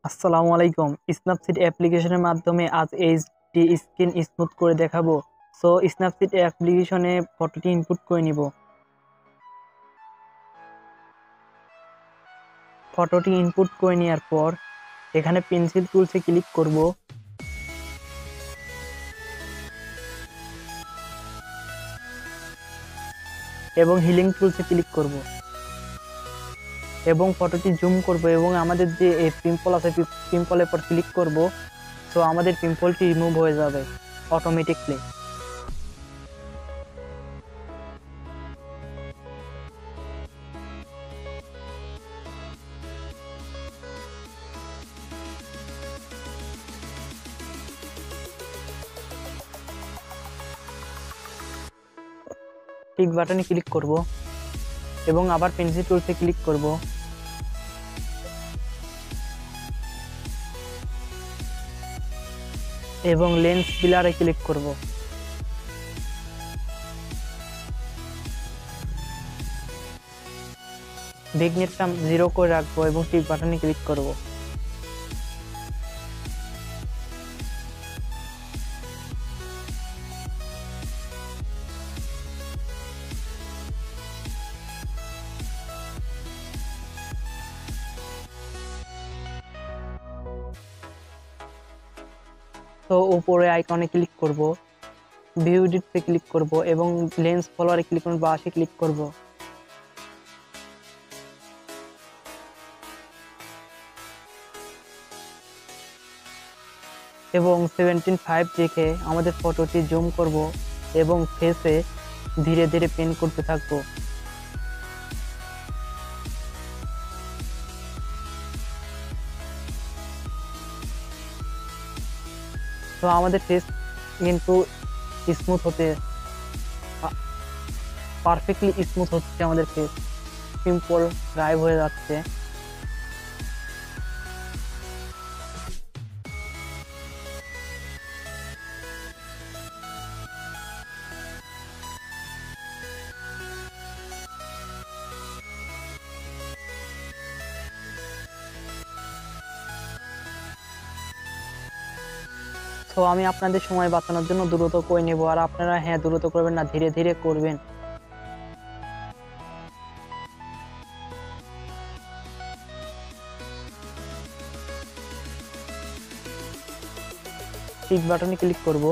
আসসালামু আলাইকুম। স্ন্যাপসিড অ্যাপ্লিকেশনের মাধ্যমে আজ এইচডি স্ক্রিন স্মুথ করে দেখাবো। সো স্ন্যাপসিড অ্যাপ্লিকেশনে ফটোটি ইনপুট করে নিব। ফটোটি ইনপুট করে নেওয়ার পর এখানে পেন্সিল টুলসে ক্লিক করব এবং হিলিং টুলসে ক্লিক করব এবং ফটোটি জুম করব এবং আমাদের যে পিম্পল আছে পিম্পলের পর ক্লিক করব। সো আমাদের পিম্পলটি রিমুভ হয়ে যাবে অটোমেটিকলি। টিক বাটনে ক্লিক করব এবং আবার পেন্সিল টুলসে ক্লিক করব এবং লেন্স ব্লারে ক্লিক করব। ভিগনেটটা 0 করে রাখবো এবং টিক বাটনে ক্লিক করব। তো উপরে আইকনে ক্লিক করব, ভিউ এডিটে ক্লিক করব এবং লেন্স ফলোয়ারে ক্লিক করব, বাসে ক্লিক করব এবং 17:5 রেখে আমাদের ফটোটি জুম করব এবং ফেসে ধীরে ধীরে পেন করতে থাকবো। তো আমাদের ফেস কিন্তু স্মুথ হতে পারফেক্টলি স্মুথ হচ্ছে, আমাদের ফেস পিম্পল গায়েব হয়ে যাচ্ছে। তো আমি আপনাদের সময় বাঁচানোর জন্য দ্রুত করে নেব, আর আপনারা হ্যাঁ দ্রুত করবেন না, ধীরে ধীরে করবেন। টিক বাটনে ক্লিক করব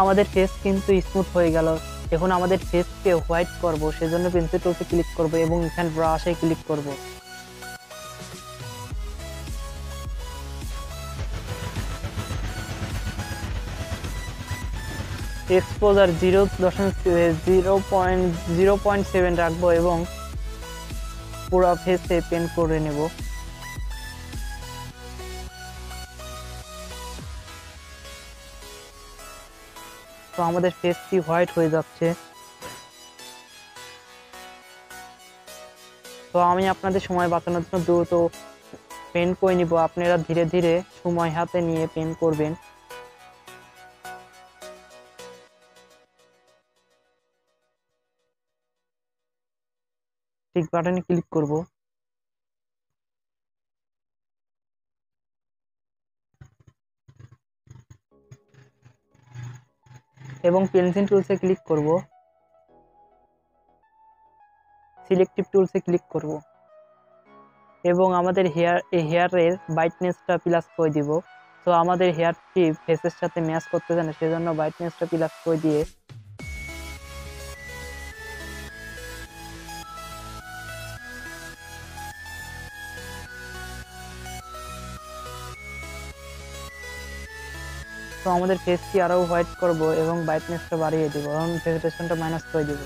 আমাদের ফেস কিন্তু স্মুথ হয়ে গেল। এখন আমাদের ফেসকে হোয়াইট করব, সেজন্য পেন্সিল টুলসে ক্লিক করব এবং এখানে ব্রাশে ক্লিক করব। এক্সপোজার 0.7 রাখবো এবং পুরো ফেসে পেন করে নেব। তো আমাদের ফেসটি হোয়াইট হয়ে যাচ্ছে। তো আমি আপনাদের সময় বাঁচানোর জন্য দ্রুত পেন করে নিব, আপনারা ধীরে ধীরে সময় হাতে নিয়ে পেন করবেন। টিক বাটনে ক্লিক করব এবং পেন্সিল টুলসে ক্লিক করব, সিলেক্টিভ টুলসে ক্লিক করব এবং আমাদের হেয়ারের ব্রাইটনেসটা প্লাস করে দিব। তো আমাদের হেয়ারটি ফেসের সাথে ম্যাচ করতেছে না, সেজন্য ব্রাইটনেসটা প্লাস করে দিয়ে তো আমাদের ফেসটি আরো হোয়াইট করব এবং ব্রাইটনেসটা বাড়িয়ে দিব এবং স্যাচুরেশনটা মাইনাস করে দিব।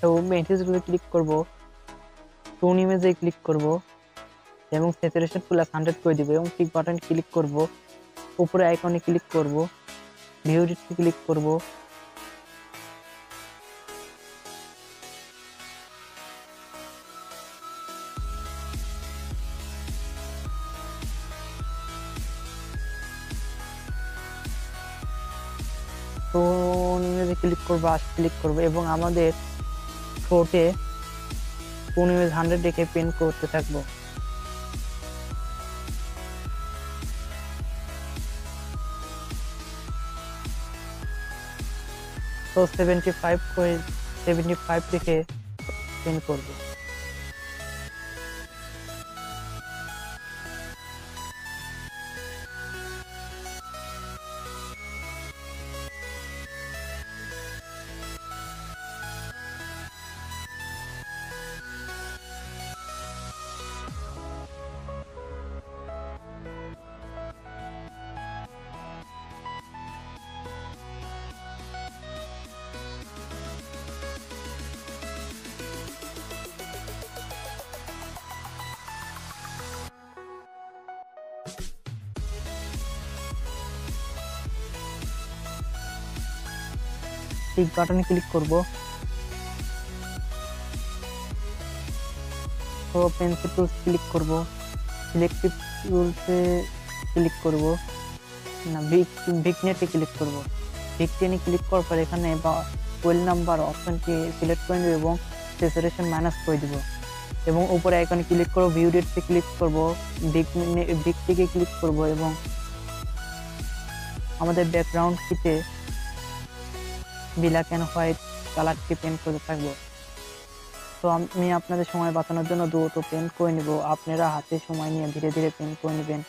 তো মেসেজগুলো ক্লিক করব, টোন ইমেজে ক্লিক করব এবং স্যাচুরেশন প্লাস 100 করে দিব এবং টিক বাটন ক্লিক করব, উপরে আইকনে ক্লিক করব, ভিউ এডিটে ক্লিক করব, টোন ইমেজে ক্লিক করব, ক্লিক করব এবং আমাদের ঠোঁটে টোন ইমেজ 100 রেখে পেন করতে থাকবো। তো 75 রেখে পেন করব। টিক বাটনে ক্লিক করব, তো পেন্সিল টুলস ক্লিক করব, সিলেক্টিভ টুলসে ক্লিক করব, না ভিগনেটে ক্লিক করব। ভিগনেটে ক্লিক করার পর এখানে ওয়েল নাম্বার অপশনটি সিলেক্ট করে নেব এবং স্যাচুরেশন মাইনাস করে দিব এবং উপরে আইকনে ক্লিক করব, ভিউ ডেটে ক্লিক করব, ভিগটিকে ক্লিক করব এবং আমাদের ব্যাকগ্রাউন্ড কিতে ব্ল্যাক এন্ড হোয়াইট কালারটি পেন্ট করতে থাকবো। তো আমি আপনাদের সময় বাঁচানোর জন্য দ্রুত পেন্ট করে নিব, আপনারা হাতে সময় নিয়ে ধীরে ধীরে পেন্ট করে নেবেন।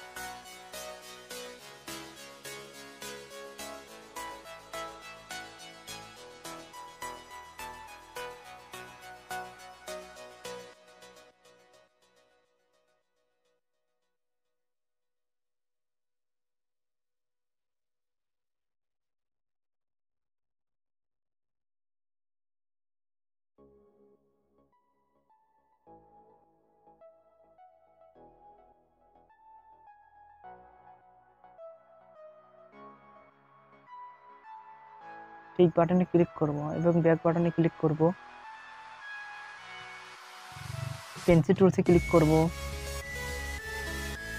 টিক বাটনে ক্লিক করব এবং ব্যাক বাটনে ক্লিক করব, পেন্সিল টুলসে ক্লিক করব,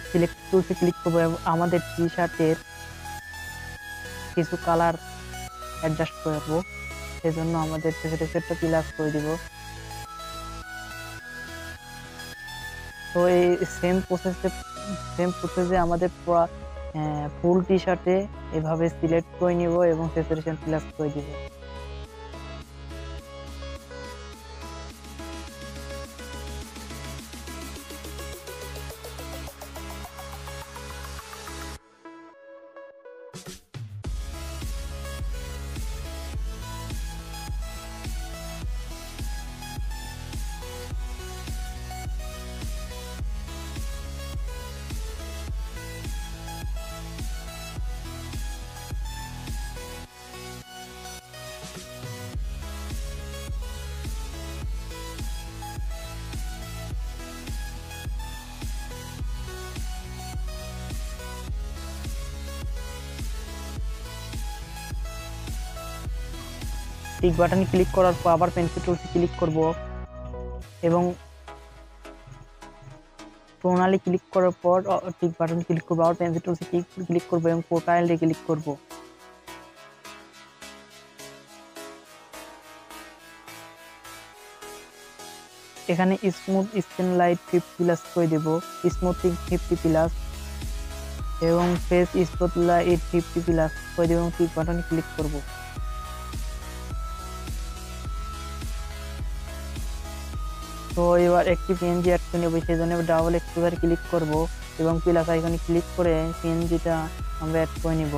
সিলেক্ট টুলসে ক্লিক করব এবং আমাদের টি শার্টের কিছু কালার অ্যাডজাস্ট করব। সেজন্য আমাদের স্যাচুরেশনটা প্লাস করে দিব। তো এই সেম প্রসেসে আমাদের ফুল টি শার্টে এভাবে সিলেক্ট করে নিব এবং স্যাচুরেশন প্লাস করে দিব। টিক বাটনে ক্লিক করার পর আবার পেন্সিল টুলসে ক্লিক করব এবং প্রণালী ক্লিক করার পর টিক বাটন ক্লিক করব, আবার পেন্সিল টুলসে ক্লিক করব এবং প্রোফাইলে ক্লিক করব। এখানে স্মুথ স্ক্রিন লাইট 50 প্লাস করে দেব, স্মুথিং 50 প্লাস এবং ফেস স্পট লাইট 50 প্লাস করে দেব এবং টিক বাটনে ক্লিক করব। তো এবার একটি পিএনজি অ্যাড করে নেব, সেই জন্য ডাবল এক্সপোজার ক্লিক করব এবং প্লাস আইকনে ক্লিক করে পিএনজিটা আমরা অ্যাড করে নিব।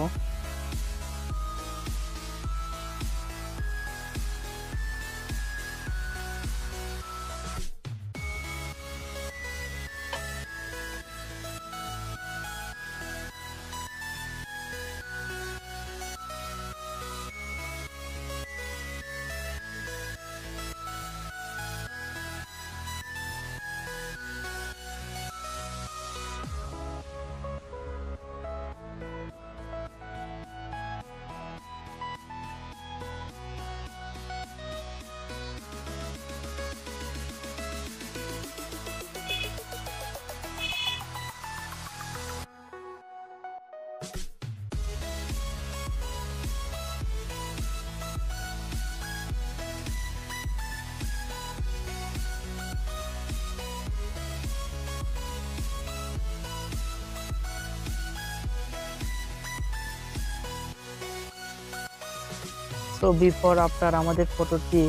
সো বিফোর আফটার আমাদের ফটোটি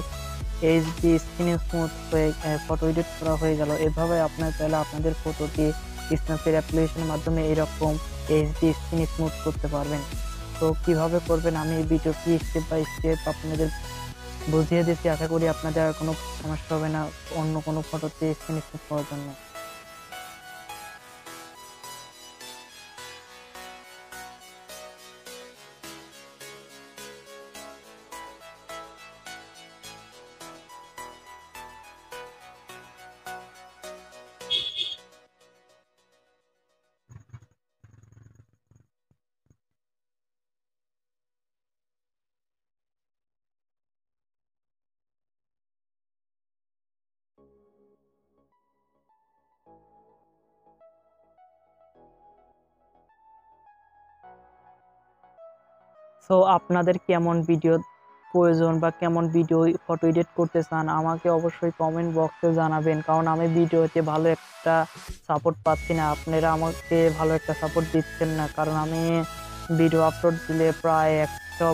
এইচডি স্ক্রিনে স্মুথ হয়ে ফটো এডিট করা হয়ে গেল। এভাবে আপনারা চাইলে আপনাদের ফটোটি স্ন্যাপের অ্যাপ্লিকেশনের মাধ্যমে এরকম এইচডি স্ক্রিনে স্মুথ করতে পারবেন। তো কিভাবে করবেন আমি এই ভিডিওটি স্টেপ বাই স্টেপ আপনাদের বুঝিয়ে দিচ্ছি। আশা করি আপনাদের আর কোনো সমস্যা হবে না অন্য কোনো ফটোতে স্ক্রিন স্মুথ করার জন্য। সো আপনাদের কেমন ভিডিও প্রয়োজন বা কেমন ভিডিও ফটো এডিট করতে চান আমাকে অবশ্যই কমেন্ট বক্সে জানাবেন, কারণ আমি ভিডিওতে ভালো একটা সাপোর্ট পাচ্ছি না। আপনারা আমাকে ভালো একটা সাপোর্ট দিচ্ছেন না, কারণ আমি ভিডিও আপলোড দিলে প্রায় 100